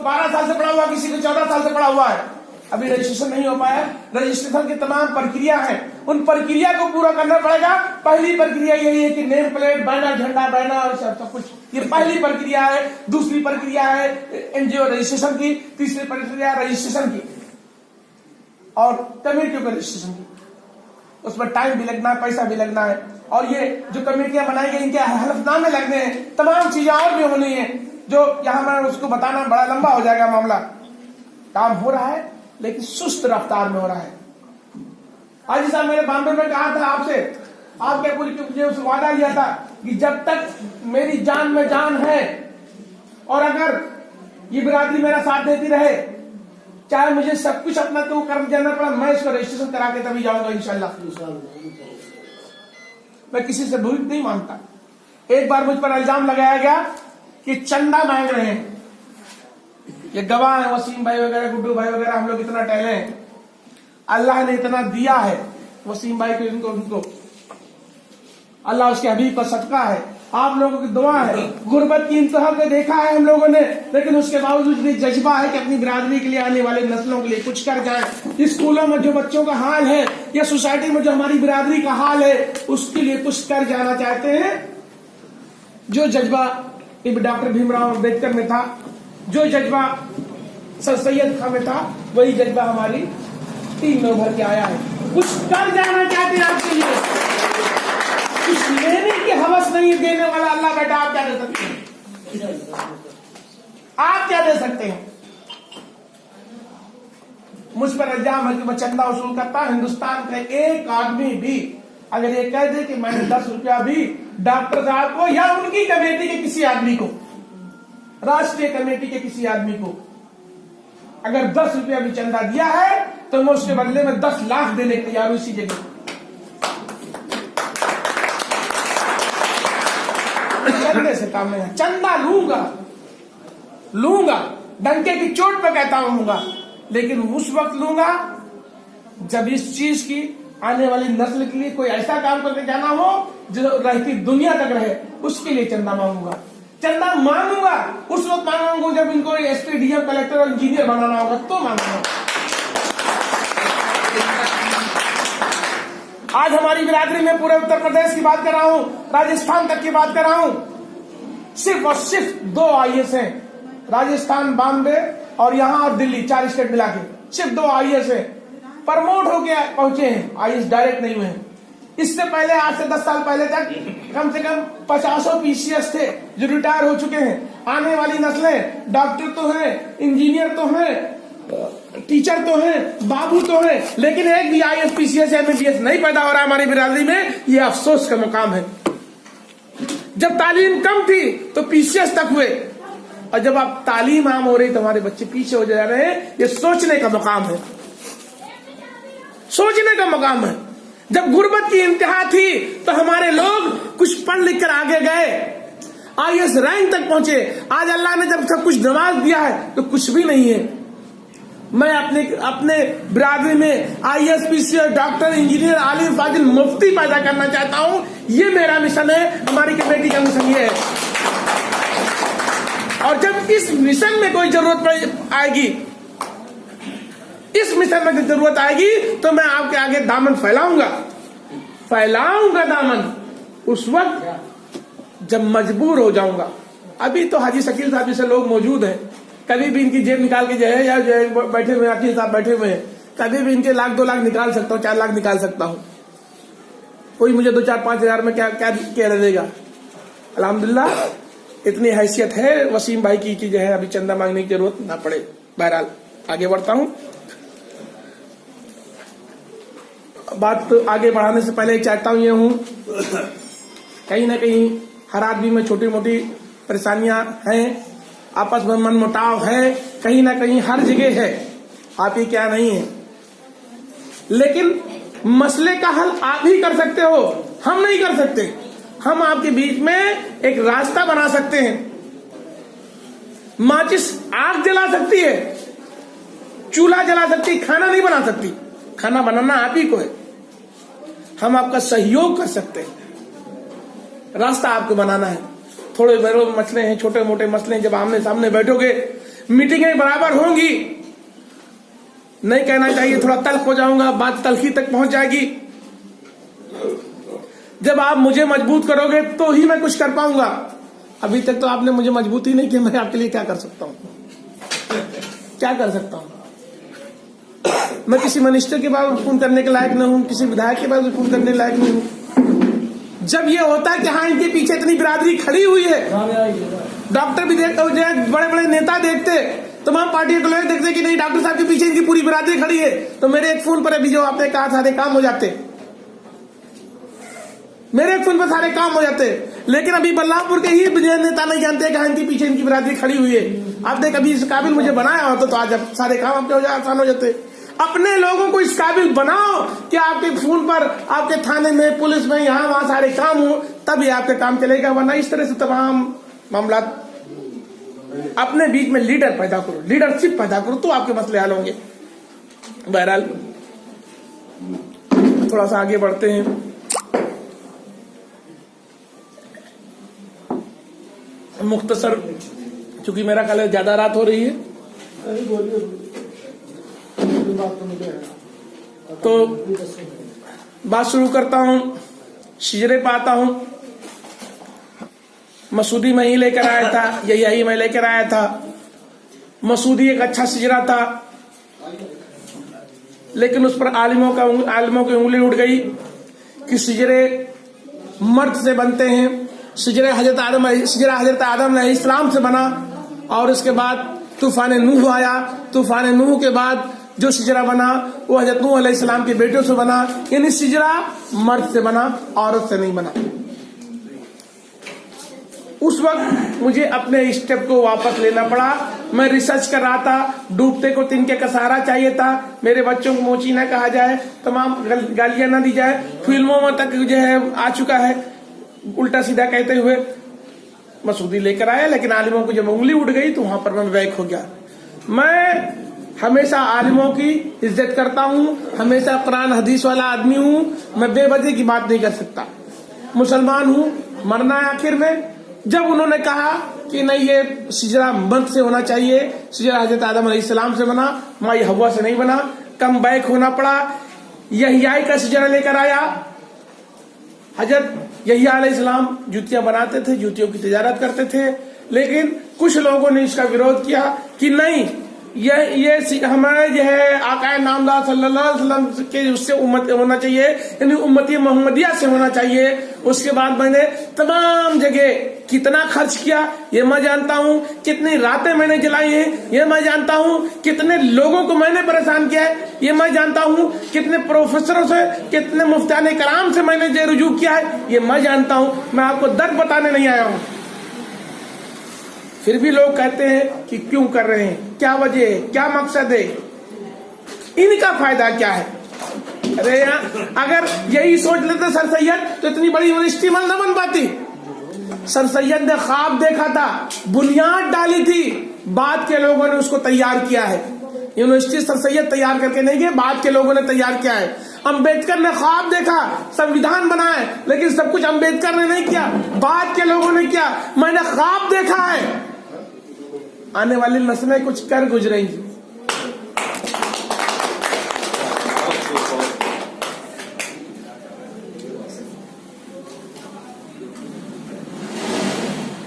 12 साल से पड़ा हुआ, किसी को 14 साल से पड़ा हुआ है, अभी रजिस्ट्रेशन नहीं हो पाया। रजिस्ट्रेशन की तमाम प्रक्रिया है, उन प्रक्रिया को पूरा करना पड़ेगा। पहली प्रक्रिया यही है कि नेम प्लेट, बैनर, झंडा, बैनर और सब कुछ, ये पहली प्रक्रिया है। दूसरी प्रक्रिया है एनजीओ रजिस्ट्रेशन की, तीसरी प्रक्रिया रजिस्ट्रेशन की और कमेटियों का रजिस्ट्रेशन की। उसमें टाइम भी लगना है, पैसा भी लगना है, और ये जो कमेटियां बनाई गई इनके हलफनामे लगने हैं, तमाम चीजें और भी होनी है, जो यहाँ मैं उसको बताना बड़ा लंबा हो जाएगा मामला। काम हो रहा है लेकिन सुस्त रफ्तार में हो रहा है। आज साहब मेरे बॉम्बे में कहा था आपसे, आपके पूरी मुझे उस वादा लिया था कि जब तक मेरी जान में जान है और अगर ये बिरादरी मेरा साथ देती रहे, चाहे मुझे सब कुछ अपना तो कर्म देना पड़ा, मैं इसको रजिस्ट्रेशन करा के तभी जाऊंगा इंशाल्लाह। मैं किसी से भूख नहीं मांगता। एक बार मुझ पर इल्जाम लगाया गया कि चंदा मांग रहे हैं, ये गवाह है वसीम भाई वगैरह, गुड्डू भाई वगैरह, हम लोग इतना टहले हैं, अल्लाह ने इतना दिया है वसीम भाई को, उनको अल्लाह उसके हबीब का सदका है, आप लोगों की दुआ है। गुर्बत की इंतहा को देखा है हम लोगों ने, लेकिन उसके बावजूद भी जज्बा है कि अपनी बिरादरी के लिए, आने वाले नस्लों के लिए कुछ कर जाए। स्कूलों में जो बच्चों का हाल है या सोसाइटी में जो हमारी बिरादरी का हाल है, उसके लिए कुछ कर जाना चाहते हैं। जो जज्बा डॉक्टर भीमराव अम्बेडकर में था, जो जज्बा सर सैयद खान में था, वही जज्बा हमारी टीम में उभर के आया है। कुछ कर जाना चाहते हैं आपके लिए, कुछ लेने की हवस नहीं देने वाला अल्लाह बेटा, आप क्या दे सकते हैं? आप क्या दे सकते हैं? मुझ पर इल्जाम है कि मैं चंदा वसूल करता। हिंदुस्तान का एक आदमी भी अगर ये कह दे कि मैंने 10 रुपया भी डॉक्टर साहब को या उनकी कमेटी के किसी आदमी को, राष्ट्रीय कमेटी के किसी आदमी को अगर 10 रुपया भी चंदा दिया है, तो मैं उसके बदले में 10 लाख देने के तैयार हूं इसी जगह। चंदे से काम नहीं है, चंदा लूंगा, डंके की चोट पे कहता हूँ, लेकिन उस वक्त लूंगा जब इस चीज की आने वाली नस्ल के लिए कोई ऐसा काम करके जाना हो जो रहती दुनिया तक रहे, उसके लिए चंदा मांगूंगा। चंदा मांगूंगा उस वक्त मांगूंगा जब इनको एसपी, डीएम, कलेक्टर और इंजीनियर बनाना होगा, तो मांगूंगा। आज हमारी बिरादरी में पूरे उत्तर प्रदेश की बात कर रहा हूं, राजस्थान तक की बात कर रहा हूं, सिर्फ और सिर्फ 2 आईएएस हैं, राजस्थान, बॉम्बे और यहां और दिल्ली, 4 स्टेट मिला के सिर्फ 2 आईएएस हैं, प्रमोट होके पहुंचे हैं, आईएएस डायरेक्ट नहीं हुए हैं। इससे पहले, आज से 10 साल पहले तक कम से कम 50 पीसीएस थे जो रिटायर हो चुके हैं। आने वाली नस्लें डॉक्टर तो हैं, इंजीनियर तो हैं, टीचर तो हैं, बाबू तो हैं, लेकिन एक भी आईएएस, पीसीएस, एमबीबीएस नहीं पैदा हो रहा हमारी बिरादरी में। ये अफसोस का मुकाम है। जब तालीम कम थी तो पीसीएस तक हुए, और जब आप तालीम आम हो रही तो हमारे बच्चे पीछे हो जा रहे हैं। ये सोचने का मुकाम है, सोचने का मुकाम है। जब गुर्बत की इंतहा थी तो हमारे लोग कुछ पढ़ लिख कर आगे गए, आईएएस रैंक तक पहुंचे। आज अल्लाह ने जब सब कुछ नवाज दिया है तो कुछ भी नहीं है। मैं अपने बिरादरी में आईएएस, पीसीएस, डॉक्टर, इंजीनियर, आलिम, फाजिल, मुफ्ती पैदा करना चाहता हूं। ये मेरा मिशन है, हमारी कमेटी का मिशन ये है। और जब इस मिशन में कोई जरूरत आएगी, इस मिशन में जरूरत आएगी, तो मैं आपके आगे दामन फैलाऊंगा दामन उस वक्त जब मजबूर हो जाऊंगा। अभी तो हाजी शकील साहब जैसे लोग मौजूद हैं, कभी भी इनकी जेब निकाल के जो है, या बैठे हुए अकील साहब बैठे हुए हैं, कभी भी इनके 1 लाख 2 लाख निकाल सकता हूँ, 4 लाख निकाल सकता हूँ। कोई मुझे 2-4-5 हजार में क्या देगा। अल्हम्दुलिल्लाह इतनी हैसियत है वसीम भाई की कि जो है अभी चंदा मांगने की जरूरत ना पड़े। बहरहाल आगे बढ़ता हूँ। बात तो आगे बढ़ाने से पहले चाहता हूँ ये हूँ, कहीं ना कहीं हर आदमी में छोटी मोटी परेशानियां हैं, आपस में मनमुटाव है, कहीं ना कहीं हर जगह है, आप ही क्या नहीं है। लेकिन मसले का हल आप ही कर सकते हो, हम नहीं कर सकते। हम आपके बीच में एक रास्ता बना सकते हैं। माचिस आग जला सकती है, चूल्हा जला सकती, खाना नहीं बना सकती। खाना बनाना आप ही को है। हम आपका सहयोग कर सकते हैं, रास्ता आपको बनाना है। थोड़े बड़े मसले हैं, छोटे मोटे मसले हैं, जब आमने सामने बैठोगे मीटिंगें बराबर होंगी, नहीं कहना चाहिए थोड़ा तल्ख हो जाऊंगा, बात तल्खी तक पहुंच जाएगी। जब आप मुझे मजबूत करोगे तो ही मैं कुछ कर पाऊंगा। अभी तक तो आपने मुझे मजबूत ही नहीं किया, मैं आपके लिए क्या कर सकता हूं? क्या कर सकता हूं? मैं किसी मिनिस्टर के पास फोन करने के लायक नहीं हूं, किसी विधायक के पास फोन करने के लायक नहीं हूं। जब ये होता है कि हाँ इनके पीछे इतनी बिरादरी खड़ी हुई है, डॉक्टर भी देखते, बड़े बड़े नेता देखते, तमाम पार्टियों के लोग देखते कि नहीं डॉक्टर साहब के पीछे इनकी पूरी बिरादरी खड़ी है, तो मेरे एक फोन पर अभी जो आपने कहा सारे काम हो जाते, मेरे एक फोन पर सारे काम हो जाते। लेकिन अभी बल्लापुर के ही नेता नहीं जानते कि हाँ इनके पीछे इनकी बिरादरी खड़ी हुई है। आपने कभी इस काबिल मुझे बनाया होता तो आज सारे काम आपके हो जाए, आसान हो जाते। अपने लोगों को इस काबिल बनाओ कि आपके फोन पर, आपके थाने में, पुलिस में, यहाँ वहां सारे काम हो, तभी आपके काम चलेगा। वरना इस तरह से तमाम मामला, अपने बीच में लीडर पैदा करो, लीडरशिप पैदा करो, तो आपके मसले हल होंगे। बहरहाल थोड़ा सा आगे बढ़ते हैं। मुख्तसर, चूंकि मेरा ख्याल है ज्यादा रात हो रही है, तो बात शुरू करता हूं। शिजरे पे आता हूं। मसूदी में ही लेकर आया था, यही मैं लेकर आया था। मसूदी एक अच्छा शिजरा था, लेकिन उस पर आलिमों की उंगली उठ गई कि शिजरे मर्द से बनते हैं। शिजरा हजरत आदम अलैहिस्सलाम से बना, और उसके बाद तूफान नूह आया। तूफान नूह के बाद जो शिजरा बना वो हजरत नूह अलैहिस्सलाम के बेटों से बना। यानी शिजरा मर्द से बना, औरत से नहीं बना। उस वक्त मुझे अपने स्टेप को वापस लेना पड़ा। मैं रिसर्च कर रहा था, डूबते को तिनके का सहारा चाहिए था। मेरे बच्चों को मोची ना कहा जाए, तमाम गालियां ना दी जाए। फिल्मों में तक जो है आ चुका है उल्टा सीधा कहते हुए। मसूदी लेकर आया, लेकिन आलिमों को जब उंगली उठ गई तो वहां पर मैं बैक हो गया। मैं हमेशा आलिमों की इज्जत करता हूँ, हमेशा कुरान हदीस वाला आदमी हूँ। मैं बेवजह की बात नहीं कर सकता। मुसलमान हूँ, मरना है आखिर में। जब उन्होंने कहा कि नहीं ये शिजरा मर्द से होना चाहिए, शिजरा हजरत आदम अलैहिस्सलाम से बना, माई हवा से नहीं बना, कम बैक होना पड़ा। यहिया का शिजरा लेकर आया। हजरत यहिया अलैहिस्सलाम जूतियां बनाते थे, जूतियों की तिजारत करते थे, लेकिन कुछ लोगों ने इसका विरोध किया कि नहीं ये हमारे जो है आका नामदार सल्लल्लाहु अलैहि वसल्लम के उससे उम्मत होना चाहिए, यानी उम्मती मोहम्मदिया से होना चाहिए। उसके बाद मैंने तमाम जगह कितना खर्च किया ये मैं जानता हूँ, कितनी रातें मैंने जलाई हैं ये मैं जानता हूँ, कितने लोगों को मैंने परेशान किया है ये मैं जानता हूँ, कितने प्रोफेसरों से, कितने मुफ्ताने कराम से मैंने रुजू किया है ये मैं जानता हूँ। मैं आपको दर्द बताने नहीं आया हूँ। फिर भी लोग कहते हैं कि क्यों कर रहे हैं, क्या वजह है, क्या मकसद है, इनका फायदा क्या है। अरे अगर यही सोच लेते सर सैयद तो इतनी बड़ी यूनिवर्सिटी न बन पाती। सर सैयद ने ख्वाब देखा था, बुनियाद डाली थी, बाद के लोगों ने उसको तैयार किया है। यूनिवर्सिटी सर सैयद तैयार करके नहीं गए, बाद के लोगों ने तैयार किया है। अम्बेडकर ने ख्वाब देखा, संविधान बनाए, लेकिन सब कुछ अम्बेडकर ने नहीं किया, बाद के लोगों ने किया। मैंने ख्वाब देखा है, आने वाली नस्लें कुछ कर गुजरेंगी।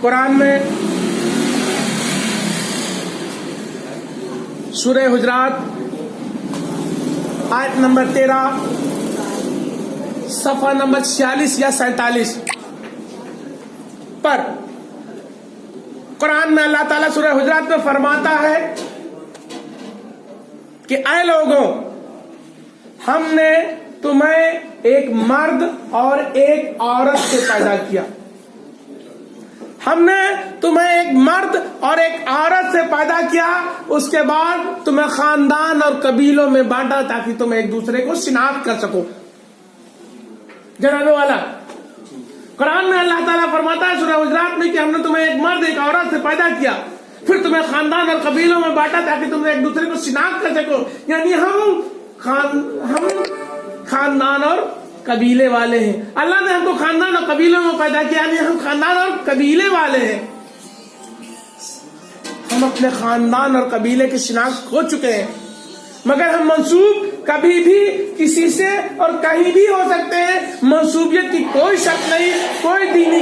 कुरान में सूरह हुजरात आयत नंबर 13 सफा नंबर 46 या 47 पर कुरान में अल्लाह ताला सूरह हुजरात में फरमाता है कि ऐ लोगों, हमने तुम्हें एक मर्द और एक औरत से पैदा किया। हमने तुम्हें एक मर्द और एक औरत से पैदा किया, उसके बाद तुम्हें खानदान और कबीलों में बांटा ताकि तुम एक दूसरे को शिनाख्त कर सको। जनाबे वाला कुरान में अल्लाह ताला फरमाता है सूरह हुजरात में कि हमने तुम्हें एक मर्द एक औरत से पैदा किया, फिर तुम्हें खानदान और कबीलों में बांटा ताकि तुम एक दूसरे को शिनाख्त कर सको। यानी हम खानदान और कबीले वाले हैं। अल्लाह ने हमको खानदान और कबीलों में पैदा किया, यानी हम खानदान और कबीले वाले हैं। हम अपने खानदान और कबीले की शिनाख्त खो चुके हैं, मगर हम मंसूब कभी भी किसी से और कहीं भी हो सकते हैं। मंसूबियत की कोई शक नहीं, कोई दीनी